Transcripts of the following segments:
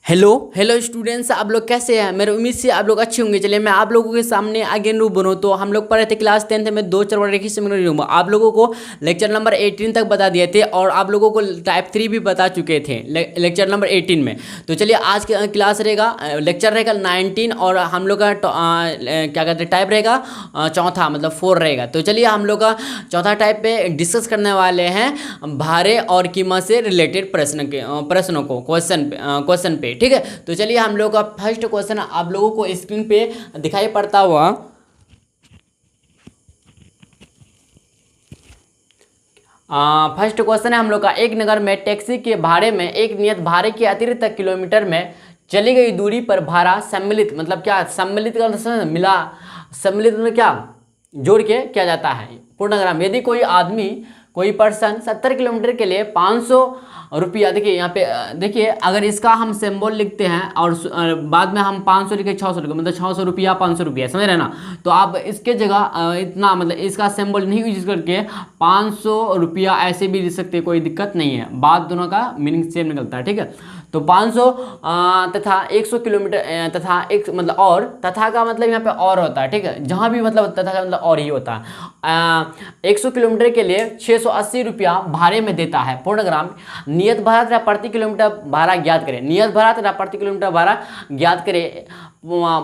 Hello hello students, आप लोग कैसे हैं। मेरी उम्मीद से आप लोग अच्छे होंगे। चलिए मैं आप लोगों के सामने अगेन रूप बनूँ। तो हम लोग पढ़े थे क्लास 10th में दो चरवार रेखी समीकरण। आप लोगों को लेक्चर नंबर 18 तक बता दिए थे और आप लोगों को टाइप 3 भी बता चुके थे लेक्चर नंबर 18 में। तो चलिए आज का क्लास रहेगा, लेक्चर रहेगा 19 और हम लोग का क्या कहते हैं टाइप रहेगा चौथा, मतलब 4 रहेगा। तो चलिए हम लोग का चौथा टाइप पे डिस्कस करने वाले हैं भारे और कीमत से रिलेटेड प्रश्नों को क्वेश्चन पे। ठीक है, तो चलिए हम लोग का फर्स्ट क्वेश्चन आप लोगों को स्क्रीन पे दिखाई पड़ता हुआ। फर्स्ट क्वेश्चन है हम लोग का, एक नगर में टैक्सी के भाड़े में एक नियत भाड़े के अतिरिक्त किलोमीटर में चली गई दूरी पर भाड़ा सम्मिलित, मतलब क्या सम्मिलित का मिला, सम्मिलित मतलब क्या जोड़ के किया जाता है। पूर्णग्राम, यदि कोई पर्सन 70 किलोमीटर के लिए 500 रुपया, देखिए यहाँ पे देखिए अगर इसका हम सिंबल लिखते हैं और बाद में हम 500 लिखे 600 लिखे, मतलब 600 रुपया 500 रुपया, समझ रहे ना। तो आप इसके जगह इतना मतलब इसका सिंबल नहीं यूज करके 500 रुपया ऐसे भी लिख सकते हैं, कोई दिक्कत नहीं है। बात दोनों का मीनिंग सेम निकलता है। ठीक है, तो 500 तथा 100 किलोमीटर तथा एक मतलब और, तथा का मतलब यहाँ पे और होता है। ठीक है, जहाँ भी मतलब तथा का मतलब और ही होता है। 100 किलोमीटर के लिए 680 रुपया भाड़े में देता है। पूर्णग्राम, नियत भाड़ा तथा प्रति किलोमीटर भाड़ा ज्ञात करें। नियत भाड़ा तथा प्रति किलोमीटर भाड़ा ज्ञात करें।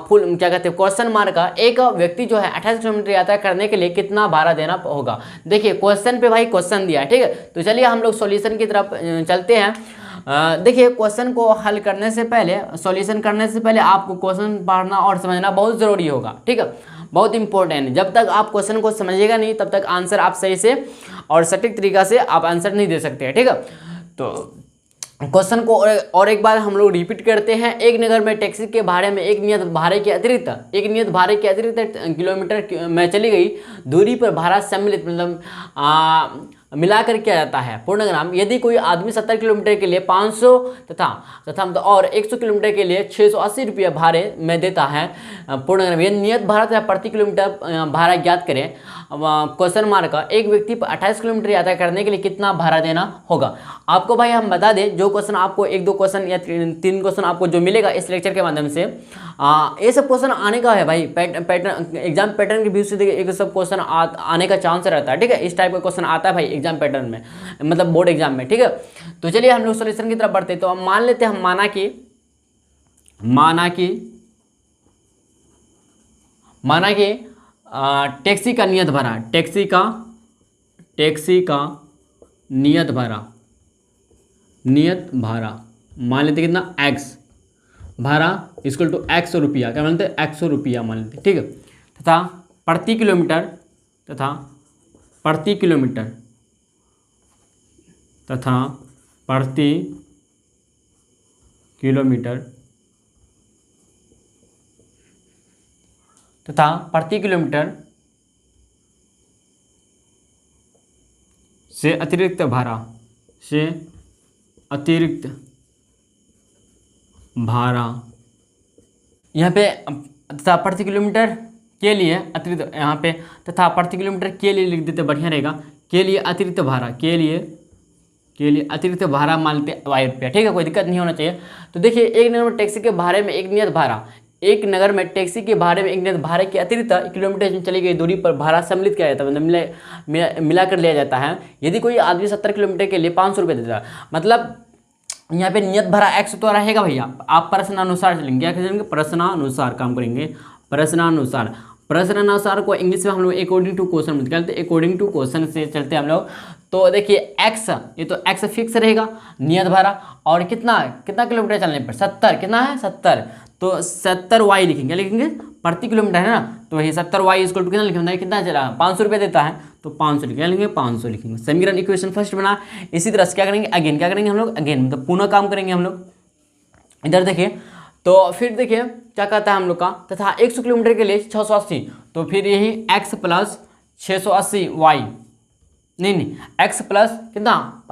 फुल क्या कहते हैं क्वेश्चन मार्क का, एक व्यक्ति जो है 28 किलोमीटर यात्रा करने के लिए कितना भाड़ा देना होगा। देखिए क्वेश्चन पे भाई क्वेश्चन दिया है। ठीक है, तो चलिए हम लोग सॉल्यूशन की तरफ चलते हैं। देखिए क्वेश्चन को हल करने से पहले, सॉल्यूशन करने से पहले आपको क्वेश्चन पढ़ना और समझना बहुत ज़रूरी होगा। ठीक है, बहुत इंपॉर्टेंट है। जब तक आप क्वेश्चन को समझिएगा नहीं तब तक आंसर आप सही से और सटीक तरीका से आप आंसर नहीं दे सकते हैं। ठीक है, तो क्वेश्चन को और एक बार हम लोग रिपीट करते हैं। एक नगर में टैक्सी के भाड़े में एक नियत भाड़े के अतिरिक्त किलोमीटर में चली गई दूरी पर भाड़ा सम्मिलित मतलब मिलाकर किया जाता है। पूर्णग्राम, यदि कोई आदमी 70 किलोमीटर के लिए 500 तथा और 100 किलोमीटर के लिए 680 रुपया भाड़े में देता है। पूर्णग्राम, यह नियत भाड़ा तथा प्रति किलोमीटर भाड़ा ज्ञात करें। क्वेश्चन मार्क का, एक व्यक्ति पर 28 किलोमीटर यात्रा करने के लिए कितना भाड़ा देना होगा। आपको भाई हम बता दें, जो क्वेश्चन आपको 1-2 क्वेश्चन या 3 क्वेश्चन आपको जो मिलेगा इस लेक्चर के माध्यम से, ये सब क्वेश्चन आने का है भाई। पैटर्न एग्जाम पैटर्न के व्यू से देखिए, एक सब क्वेश्चन आने का चांस रहता है। ठीक है, इस टाइप का क्वेश्चन आता है भाई एग्जाम पैटर्न में, मतलब बोर्ड एग्जाम में। ठीक है, तो चलिए हम लोग सॉल्यूशन की तरफ बढ़ते हैं। तो मान लेते हैं हम माना कि टैक्सी का नियत भाड़ा, टैक्सी का नियत भाड़ा मान लेते कितना x भाड़ा इक्वल टू 100 रुपया, क्या मानते हैं 100 रुपया मान लेते। ठीक है, तथा प्रति किलोमीटर से अतिरिक्त भाड़ा यहाँ पे तथा प्रति किलोमीटर के लिए अतिरिक्त, यहाँ पे तथा प्रति किलोमीटर के लिए लिख देते बढ़िया रहेगा। के लिए अतिरिक्त भाड़ा मान लेते ₹y। ठीक है, कोई दिक्कत नहीं होना चाहिए। तो देखिए एक नगर में टैक्सी के भाड़े में एक नियत भाड़े के अतिरिक्त किलोमीटर चली गई दूरी पर भाड़ा सम्मिलित किया जाता है, मतलब मिलाकर लिया जाता है। यदि कोई आदमी 70 किलोमीटर के लिए 500 रुपये देता है, मतलब यहाँ पे नियत भाड़ा x तो रहेगा भैया। आप प्रश्नानुसार चलेंगे, क्या करेंगे प्रश्नानुसार काम करेंगे। प्रश्नानुसार को इंग्लिश में हम लोग अकॉर्डिंग टू क्वेश्चन निकालते हैं, अकॉर्डिंग टू क्वेश्चन से चलते हैं हम लोग। तो देखिए x, ये तो x फिक्स रहेगा नियत भाड़ा, और कितना किलोमीटर चलने पर 70, कितना है 70, तो 70y लिखेंगे, लिखेंगे प्रति किलोमीटर है ना। तो वही 70y इक्वल टू कितना लिखेंगे, कितना चला 500 रुपये देता है, तो 500 लिखेंगे 500 लिखेंगे। समीकरण इक्वेशन फर्स्ट बना। इसी तरह से क्या करेंगे हम लोग अगेन मतलब पुनः काम करेंगे हम लोग। इधर देखिए, तो फिर देखिए क्या कहता है हम लोग का, तथा 100 किलोमीटर के लिए 680, तो फिर यही x प्लस 680y, नहीं x प्लस कितना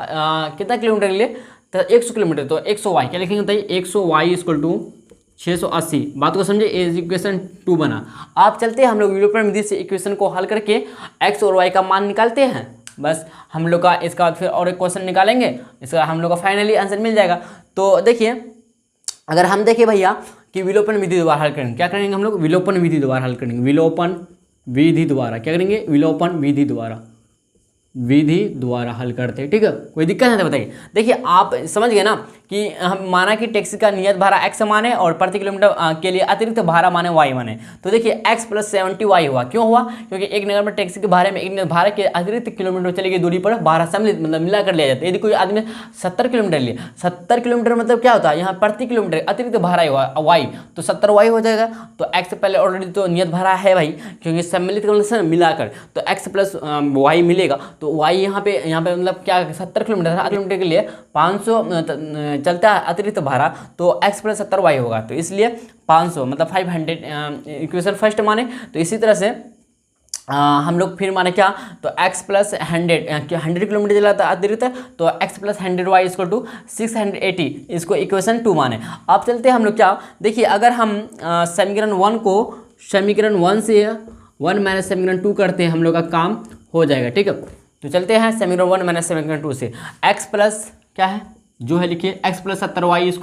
किलोमीटर के लिए, तो 100 किलोमीटर, तो 100y क्या लिखेंगे बताइए, 100y इक्वल टू 680। बात को समझे, इक्वेशन 2 बना। आप चलते हैं हम लोग वीडियो पर विधि से इक्वेशन को हल करके x और y का मान निकालते हैं। बस हम लोग का इसका बाद फिर और एक क्वेश्चन निकालेंगे, इसका हम लोग का फाइनली आंसर मिल जाएगा। तो देखिए अगर हम देखें भैया कि विलोपन विधि द्वारा हल करेंगे, क्या करेंगे हम लोग, विलोपन विधि द्वारा हल करेंगे, विलोपन विधि द्वारा क्या करेंगे, विलोपन विधि द्वारा हल करते हैं। ठीक है, कोई दिक्कत है तो बताइए। देखिए आप समझ गए ना कि हम माना कि टैक्सी का नियत भाड़ा x माने और प्रति किलोमीटर के लिए अतिरिक्त भाड़ा माने y माने, तो देखिए x + 70y हुआ। क्यों हुआ, क्योंकि एक नगर में टैक्सी के भाड़े में एक नियत भाड़ा के अतिरिक्त किलोमीटर चली गई दूरी पर भाड़ा सम्मिलित मतलब मिला कर लिया जाता है। यदि कोई आदमी 70 किलोमीटर लिए, 70 किलोमीटर मतलब क्या होता है, यहाँ प्रति किलोमीटर अतिरिक्त भाड़ा हुआ y, तो 70y हो जाएगा। तो x पहले ऑलरेडी तो नियत भाड़ा है भाई, क्योंकि सम्मिलित मिलाकर तो x + y मिलेगा, तो y यहाँ पे मतलब क्या 70 किलोमीटर के लिए 500 चलता है अतिरिक्त भाड़ा, तो x + 70y होगा, तो इसलिए 500 मतलब 500 इक्वेशन फर्स्ट माने। तो इसी तरह से हम लोग फिर माने क्या, तो x + 100 किलोमीटर चलाता है अतिरिक्त, तो x + 100y = 680, इसको इक्वेशन 2 माने। अब चलते हैं हम लोग क्या, देखिए अगर हम समीकरण 1 को समीकरण 1 से 1 - समीकरण 2 करते हैं, हम लोग का काम हो जाएगा। ठीक है, तो चलते हैं समीकरण 1 - समीकरण 2 से। x प्लस क्या है जो है लिखिए, x + 70y =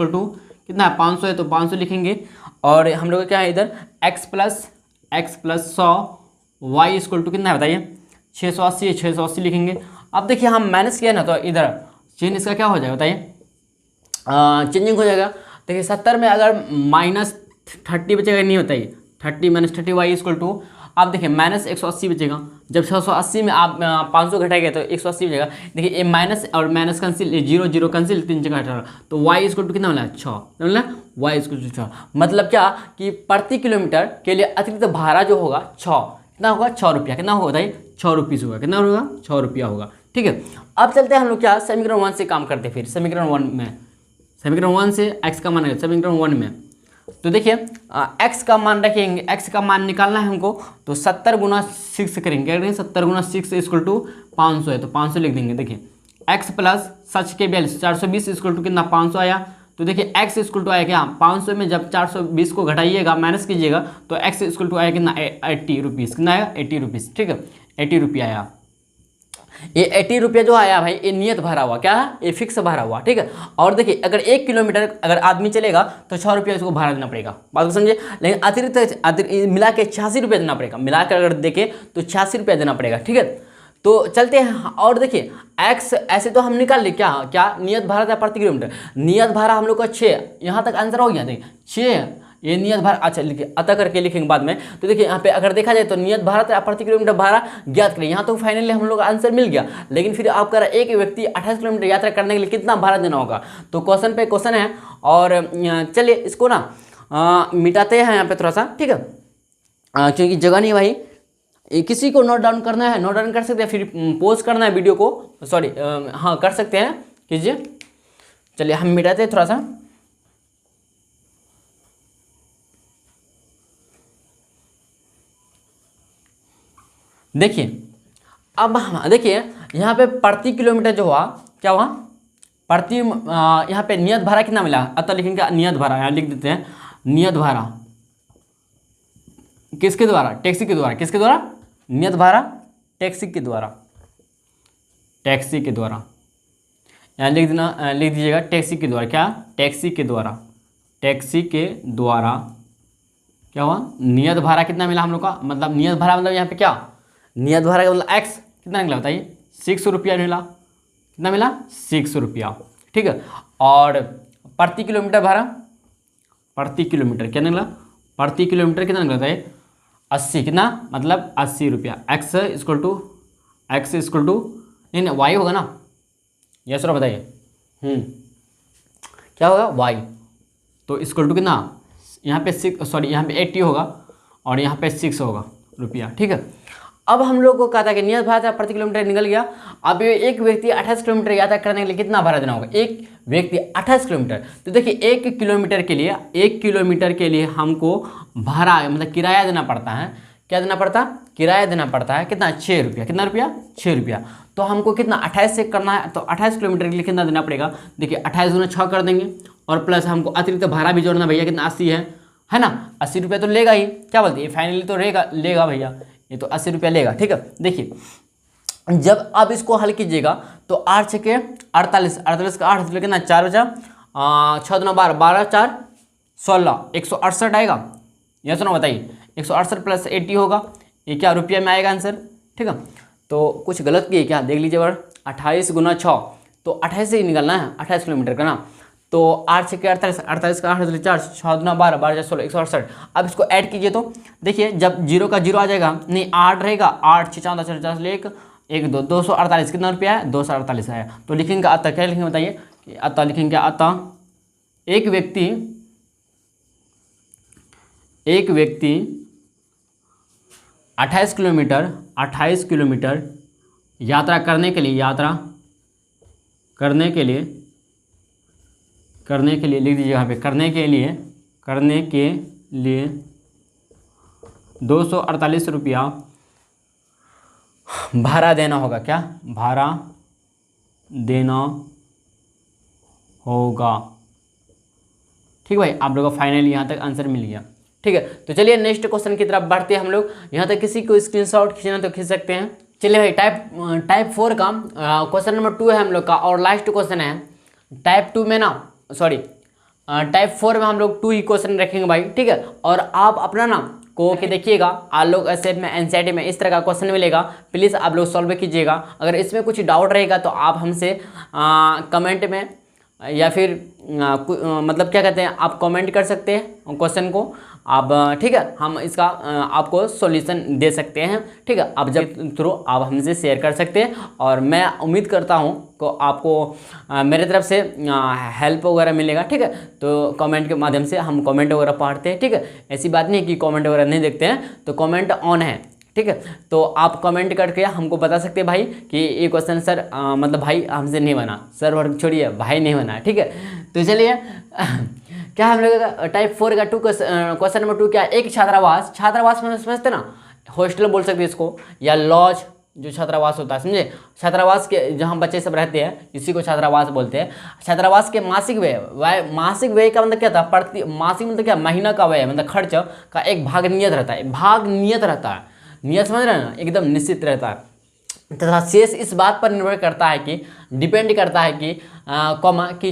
कितना है, 500 है, तो 500 लिखेंगे। और हम लोग क्या है इधर x + 100 y = कितना है बताइए, 680 है, 680 लिखेंगे। अब देखिए हम माइनस किया ना, तो इधर चिन्ह इसका क्या हो जाएगा बताइए, चेंजिंग हो जाएगा। देखिए 70 में अगर -30 बचेगा, नहीं बताइए, 30 - 30y = आप देखिए -180 बचेगा। जब 680 में आप 500 घटाएंगे तो 180 बचेगा। देखिए ये माइनस और माइनस कैंसिल, 0 0 कैंसिल, 3 जगह हटा, तो y = कितना मिला, 6, मतलब y = 6। मतलब क्या कि प्रति किलोमीटर के लिए अतिरिक्त भाड़ा जो होगा 6, कितना होगा, 6 रुपया। कितना होगा बताइए, 6 रुपीज़ होगा। कितना होगा, 6 रुपया होगा। ठीक है, अब चलते हैं हम लोग क्या समीकरण 1 से काम करते हैं। फिर समीकरण 1 से x का मान है समीकरण 1 में, तो देखिए x का मान रखेंगे, x का मान निकालना है हमको, तो 70 × 6 करेंगे। क्या करेंगे, 70 × 6 = 500 है, तो 500 लिख देंगे। देखिए x प्लस सच के 42 420 = कितना, 500 आया। तो देखिए x = आया क्या, 500 में जब 420 को घटाइएगा माइनस कीजिएगा, तो x = आया कितना, 80 रुपीज़। कितना आया, 80 रुपीज़। ठीक है, 80 रुपया आया। ये 80 रुपया जो आया भाई, ये नियत भरा हुआ, क्या है, ये फिक्स भरा हुआ। ठीक है, और देखिए अगर 1 किलोमीटर अगर आदमी चलेगा तो 6 रुपया इसको भाड़ा देना पड़ेगा, बात को समझे। लेकिन अतिरिक्त मिला के 86 रुपया देना पड़ेगा, मिलाकर अगर देखें तो 86 रुपया देना पड़ेगा। ठीक है, तो चलते हैं। और देखिए x ऐसे तो हम निकाल ले, क्या क्या नियत भाड़ा था प्रति किलोमीटर, नियत भाड़ा हम लोग का 6, यहाँ तक आंसर हो गया। देखिए 6 ये नियत भाड़ा, अच्छा लिखिए अतः करके लिखेंगे बाद में। तो देखिए यहाँ पे अगर देखा जाए तो नियत भाड़ा प्रति किलोमीटर भाड़ा ज्ञात करें, यहाँ तो फाइनली हम लोग का आंसर मिल गया। लेकिन फिर आपका एक व्यक्ति 28 किलोमीटर यात्रा करने के लिए कितना भाड़ा देना होगा, तो क्वेश्चन पे क्वेश्चन है। और चलिए इसको ना मिटाते हैं यहाँ पे थोड़ा सा। ठीक है, क्योंकि जगह नहीं भाई, किसी को नोट डाउन करना है नोट डाउन कर सकते हैं, फिर पोस्ट करना है वीडियो को, सॉरी हाँ कर सकते हैं, कीजिए। चलिए हम मिटाते हैं थोड़ा सा। देखिए अब देखिए यहाँ पे प्रति किलोमीटर जो हुआ, क्या हुआ, प्रति यहाँ पे नियत भाड़ा कितना मिला, अतः लिखेंगे नियत भाड़ा, यहाँ लिख देते हैं नियत भाड़ा किसके द्वारा, टैक्सी के द्वारा। किसके द्वारा, नियत भाड़ा टैक्सी के द्वारा, टैक्सी के द्वारा, यहाँ लिख देना, लिख दीजिएगा टैक्सी के द्वारा। क्या, टैक्सी के द्वारा, टैक्सी के द्वारा क्या हुआ, नियत भाड़ा कितना मिला हम लोग का, मतलब नियत भाड़ा मतलब यहाँ पे क्या, नियत भाड़ा का मतलब x कितना निकला बताइए, 6 रुपया मिला। कितना मिला, 6 रुपया। ठीक है, और प्रति किलोमीटर भाड़ा, प्रति किलोमीटर क्या निकला, प्रति किलोमीटर कितना निकला बताइए, 80। कितना मतलब 80 रुपया। x = नहीं y होगा ना, यस सर बताइए, क्या होगा y, तो इक्वल टू कितना, यहाँ पे 6 सॉरी यहाँ पे 80 होगा और यहाँ पे 6 होगा रुपया। ठीक है, अब हम लोग को कहा था कि नियत भाड़ा प्रति किलोमीटर निकल गया। अब एक व्यक्ति 28 किलोमीटर यात्रा करने के लिए कितना भाड़ा देना होगा, एक व्यक्ति 28 किलोमीटर। तो देखिए 1 किलोमीटर के लिए हमको भाड़ा मतलब किराया देना पड़ता है। क्या देना पड़ता है, किराया देना पड़ता है। कितना, 6 रुपया। कितना रुपया, 6 रुपया। तो हमको कितना 28 से करना है, तो 28 किलोमीटर के लिए कितना देना पड़ेगा। देखिए 28 गुना 6 कर देंगे, और प्लस हमको अतिरिक्त भाड़ा भी जोड़ना भैया, कितना 80 है ना, 80 रुपया तो लेगा ही। क्या बोलते हैं, फाइनली तो लेगा भैया, ये तो 80 रुपया लेगा। ठीक है, देखिए जब आप इसको हल कीजिएगा तो 8 × 48 का 8 कितना, 4 बचा, 6 दूना 12, 12 4 16 168 आएगा। या सुनो बताइए, 168 प्लस 80 होगा, ये क्या रुपया में आएगा आंसर। ठीक है, तो कुछ गलत किए क्या, देख लीजिए बार। 28 गुना 6, तो 28 से ही निकलना है, 28 किलोमीटर का ना। तो 8 से 48, 48 का 8 4, 6 दुना 12, 12 16, 168। अब इसको ऐड कीजिए तो देखिए, जब जीरो का जीरो आ जाएगा, नहीं 8 रहेगा, 8 6 14 50 1 1 2, 248 कितना रुपया है, 248 है। तो लिखेंगे अतः, क्या लिखेंगे बताइए, कि अतः लिखेंगे अतः एक व्यक्ति 28 किलोमीटर यात्रा करने के लिए लिख दीजिए यहाँ पे, करने के लिए 248 रुपया भाड़ा देना होगा। क्या भाड़ा देना होगा। ठीक भाई, आप लोगों को फाइनली यहाँ तक आंसर मिल गया। ठीक है, तो चलिए नेक्स्ट क्वेश्चन की तरफ बढ़ते हैं हम लोग। यहाँ तक किसी को स्क्रीनशॉट खींचना तो खींच सकते हैं। चलिए भाई, टाइप 4 का क्वेश्चन नंबर 2 है हम लोग का, और लास्ट क्वेश्चन है टाइप 4 में हम लोग 2 ही क्वेश्चन रखेंगे भाई। ठीक है, और आप अपना ना को के देखिएगा, आप लोग एसएफ में एनसीईआरटी में इस तरह का क्वेश्चन मिलेगा, प्लीज़ आप लोग सॉल्व कीजिएगा। अगर इसमें कुछ डाउट रहेगा तो आप हमसे कमेंट में या फिर मतलब क्या कहते हैं, आप कमेंट कर सकते हैं क्वेश्चन को आप। ठीक है, हम इसका आपको सॉल्यूशन दे सकते हैं। ठीक है, आप जब थ्रू आप हमसे शेयर कर सकते हैं, और मैं उम्मीद करता हूं को आपको मेरे तरफ से हेल्प वगैरह मिलेगा। ठीक है, तो कमेंट के माध्यम से हम कमेंट वगैरह पढ़ते हैं। ठीक है, ऐसी बात नहीं कि कमेंट वगैरह नहीं देखते हैं, तो कमेंट ऑन है। ठीक है, तो आप कमेंट करके हमको बता सकते हैं भाई कि ये क्वेश्चन सर मतलब भाई हमसे नहीं बना, सर वर्ग छोड़िए, भाई नहीं बना। ठीक है, तो चलिए क्या हम लोग टाइप 4 का क्वेश्चन नंबर 2 क्या, एक छात्रावास में समझते ना, हॉस्टल बोल सकते हैं इसको, या लॉज जो छात्रावास होता है, समझे। छात्रावास के जहाँ बच्चे सब रहते हैं, इसी को छात्रावास बोलते हैं। छात्रावास के मासिक व्यय का मतलब क्या था, मासिक मतलब क्या, महीना का व्यय मतलब खर्च का एक भाग नियत रहता है, नियत समझ रहे हैं ना, एकदम निश्चित रहता है। तथा शेष इस बात पर निर्भर करता है कि डिपेंड करता है कि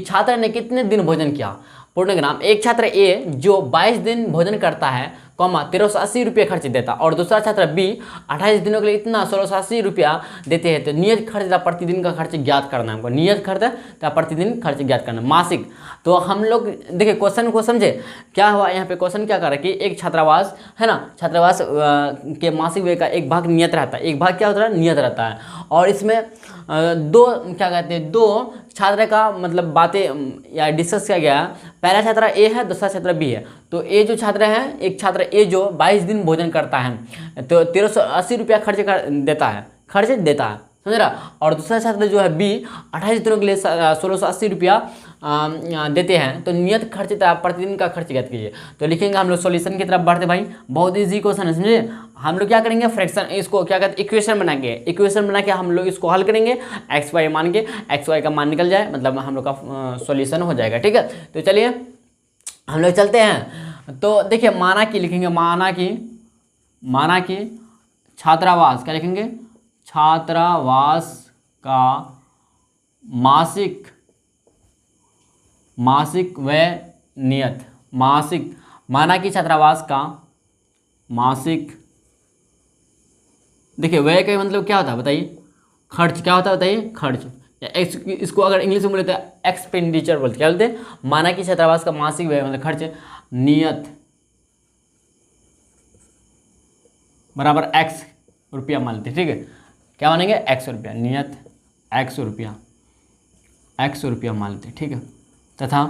छात्र ने कितने दिन भोजन किया। पूर्णग्राम, एक छात्र ए जो 22 दिन भोजन करता है, 1380 रुपये खर्च देता, और दूसरा छात्र बी 28 दिनों के लिए इतना 1680 रुपया देते हैं। तो नियत खर्च तथा प्रतिदिन का खर्च ज्ञात करना है हमको, नियत खर्च तथा प्रतिदिन खर्च ज्ञात करना मासिक। तो हम लोग देखिए क्वेश्चन को समझे क्या हुआ यहाँ पे, क्वेश्चन क्या कर रहा है कि एक छात्रावास है ना, छात्रावास के मासिक व्यय का एक भाग नियत रहता है, एक भाग क्या होता है, नियत रहता है। और इसमें दो छात्र का मतलब बातें या डिस्कस किया गया। पहला छात्र ए है, दूसरा छात्र बी है। तो ए जो छात्र है, एक छात्र ए जो 22 दिन भोजन करता है, तो 1380 रुपया देता है, समझ रहा। और दूसरा छात्र जो है बी 28 दिनों के लिए 1680 रुपया देते हैं। तो नियत खर्च प्रतिदिन का खर्च ज्ञात कीजिए। तो लिखेंगे हम लोग सॉल्यूशन की तरफ बढ़ते भाई, बहुत इजी क्वेश्चन है, समझे। हम लोग क्या करेंगे, फ्रैक्शन, इसको क्या कहते हैं, इक्वेशन बना के हम लोग इसको हल करेंगे, एक्स वाई मान के, एक्स वाई का मान निकल जाए, मतलब हम लोग का सॉल्यूशन हो जाएगा। ठीक है, तो चलिए हम लोग चलते हैं। तो देखिए माना कि लिखेंगे, माना कि छात्रावास, क्या लिखेंगे, छात्रावास का मासिक व्यय नियत, माना कि छात्रावास का मासिक, देखिए व्यय का मतलब क्या होता है बताइए, खर्च क्या होता है बताइए, खर्च। इसको अगर इंग्लिश में बोले तो एक्सपेंडिचर बोलते, क्या बोलते हैं, माना कि छात्रावास का मासिक व्यय मतलब खर्च नियत बराबर x रुपया मान लेते। ठीक है, क्या मानेंगे, x रुपया, नियत x रुपया मान लेते। ठीक है, तथा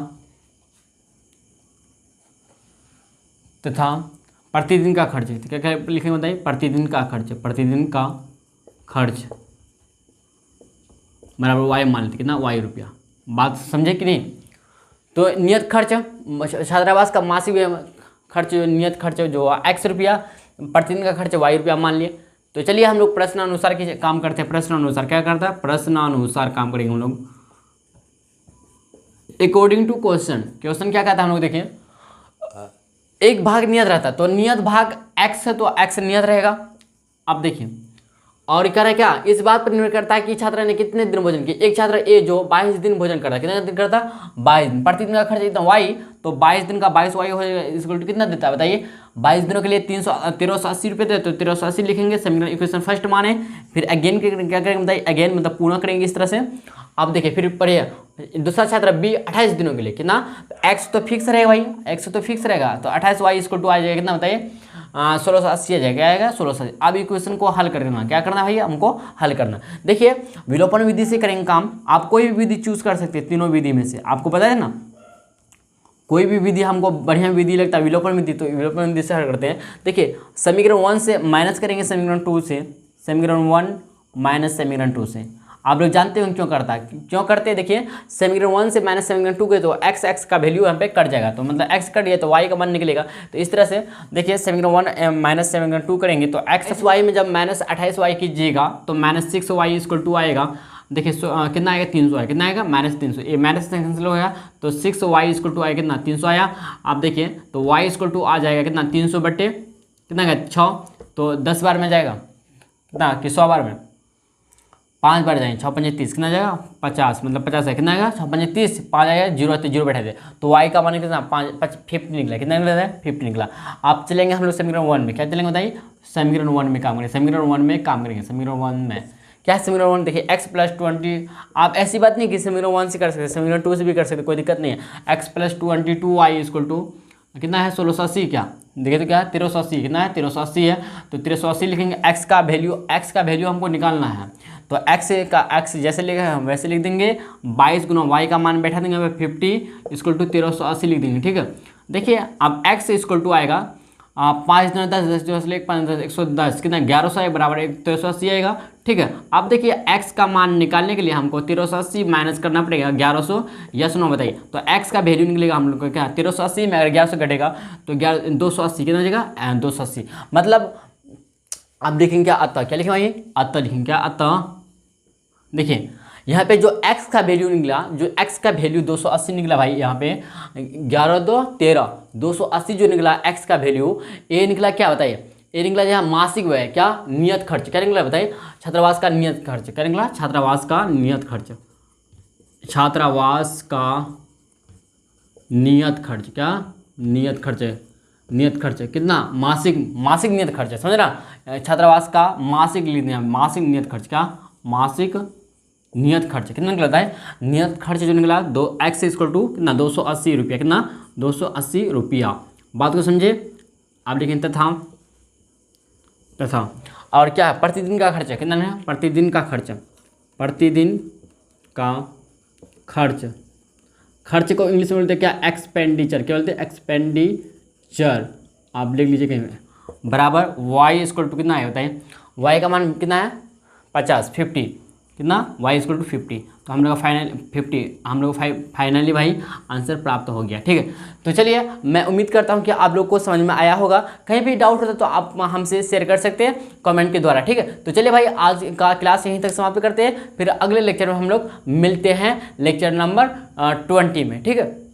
प्रतिदिन का खर्च, क्या क्या लिखेंगे बताइए, प्रतिदिन का खर्च बराबर y मान लेते, कितना, y रुपया। बात समझे कि नहीं। तो नियत खर्च, छात्रावास का मासिक खर्च, नियत खर्च जो x रुपया, प्रतिदिन का खर्च y रुपया मान लिए। तो चलिए हम लोग प्रश्नानुसार की काम करते हैं। प्रश्नानुसार क्या करता है, प्रश्नानुसार काम करेंगे हम लोग। अकॉर्डिंग टू क्वेश्चन क्या कहता है हम लोग, देखिए एक भाग नियत रहता है, तो नियत भाग x है तो x नियत रहेगा। अब देखिए और कह रहा है क्या, इस बात पर निर्भर करता है कि छात्र ने कितने दिन भोजन किया। एक छात्र ए जो 22 दिन भोजन करता है, कितना दिन करता है 22 दिन, प्रतिदिन का खर्च इतना वाई, तो 22 दिन का 22 वाई हो जाएगा इक्वल टू कितना देता है बताइए, 22 दिनों के लिए 1380 रुपये देते, तो 1380 लिखेंगे, समीकरण इक्वेशन फर्स्ट माने, फिर अगेन क्या करेंगे बताइए, अगेन मतलब पूर्ण करेंगे इस तरह से। अब देखिए फिर पढ़िए दूसरा छात्र बी 28 दिनों के लिए कितना, एक्स तो फिक्स रहेगा भाई, एक्स तो फिक्स रहेगा, तो 28 वाई इसको टू आ जाएगा कितना बताइए 1680 आ जाएगा, क्या आएगा 1680। अब इक्वेशन को हल करना, क्या करना है भैया हमको हल करना। देखिए विलोपन विधि से करेंगे काम, आप कोई भी विधि चूज कर सकते हैं तीनों विधि में से, आपको पता है ना, कोई भी विधि हमको बढ़िया विधि लगता है विलोपन विधि, तो विलोपन विधि से हल करते हैं। देखिए समीकरण 1 से माइनस करेंगे समीकरण 2 से, समीकरण 1 माइनस समीकरण 2 से। आप लोग जानते हो क्यों करता है, क्यों करते हैं, देखिए समीकरण 1 से माइनस समीकरण 2 के तो एक्स का वैल्यू यहाँ पे कट जाएगा, तो मतलब एक्स कट गया तो वाई का मान निकलेगा, तो इस तरह से देखिए समीकरण 1 माइनस समीकरण 2 करेंगे तो एक्स वाई में जब माइनस 28 वाई कीजिएगा तो माइनस 6 वाई इक्वल टू आएगा, देखिए कितना आएगा 300 आएगा, कितना आएगा माइनस 300, ये माइनस कैंसिल हो गया तो 6 वाई इक्वल टू आएगा कितना 300 आया। आप देखिए तो वाई इक्वल टू आ जाएगा कितना 300 बट्टे कितना आएगा 6, तो 10 बार में जाएगा कितना कि 100 बार में 5 बार जाएंगे 6 5 30 कितना जाएगा 50, मतलब 50 है कितना आएगा 6 5 30 5 आएगा, जीरो तो जीरो बैठा दे, तो वाई का मान कितना 50 निकला, कितना निकला है 50 निकला। आप चलेंगे हम लोग समीकरण 1 में, क्या चलेंगे बताइए समीकरण 1 में काम करेंगे, समीकरण 1 में काम करेंगे, समीकरण 1 में क्या समीकरण 1 देखिए x प्लस 20, आप ऐसी बात नहीं कि समीकरण 1 से कर सकते, समीकरण 2 से भी कर सकते, कोई दिक्कत नहीं है। x plus 22 y equal to कितना है 1680, क्या देखिए तो क्या है 1380, कितना है 1380 है, तो 1380 लिखेंगे, x का वैल्यू हमको निकालना है, तो x जैसे लिखा है वैसे लिख देंगे, 22 गुना y का मान बैठा देंगे 50 इक्वल टू 1380 लिख देंगे, ठीक है। देखिए अब x इक्वल टू आएगा 5 10 10 10 1 5 10 110 कितना 1100 बराबर 1380 आएगा, ठीक है। अब देखिए x का मान निकालने के लिए हमको 1380 माइनस करना पड़ेगा 1100, यस नो बताइए, तो x का वैल्यू निकलेगा हम लोग को क्या 1380 में अगर 1100 घटेगा तो 280 कितना जाएगा 280, मतलब आप देखेंगे क्या अतः, क्या लिखें भाई अतः लिखेंगे, क्या अतः देखिए यहाँ पे जो x का वैल्यू निकला, जो x का वैल्यू 280 निकला भाई, यहाँ पे 11 2 13 280 जो निकला x का वैल्यू, ये निकला क्या बताइए, ये निकला यहाँ मासिक व्यय, क्या नियत खर्च, क्या निकला बताइए छात्रावास का नियत खर्च, क्या निकला छात्रावास का नियत खर्च, छात्रावास का नियत खर्च, क्या नियत खर्च कितना मासिक नियत खर्च, समझ रहा, छात्रावास का मासिक नियत खर्च, क्या मासिक नियत खर्च कितना निकलता है, नियत खर्च जो निकला x इक्वल टू कितना 280 रुपया, कितना 280 रुपया। बात को समझे आप लिखें तथा और क्या है प्रतिदिन का खर्च कितना है, प्रतिदिन का खर्च को इंग्लिश में बोलते हैं क्या एक्सपेंडिचर, क्या बोलते हैं एक्सपेंडिचर, आप लिख लीजिए कहीं बराबर y इक्वल टू कितना है बताइए, y का मान कितना है 50 कितना y इक्वल टू 50, तो हम लोग का फाइनली भाई आंसर प्राप्त हो गया, ठीक है। तो चलिए मैं उम्मीद करता हूँ कि आप लोग को समझ में आया होगा, कहीं भी डाउट होता तो आप हमसे शेयर कर सकते हैं कमेंट के द्वारा, ठीक है। तो चलिए भाई आज का क्लास यहीं तक समाप्त करते हैं, फिर अगले लेक्चर में हम लोग मिलते हैं लेक्चर नंबर 20 में, ठीक है।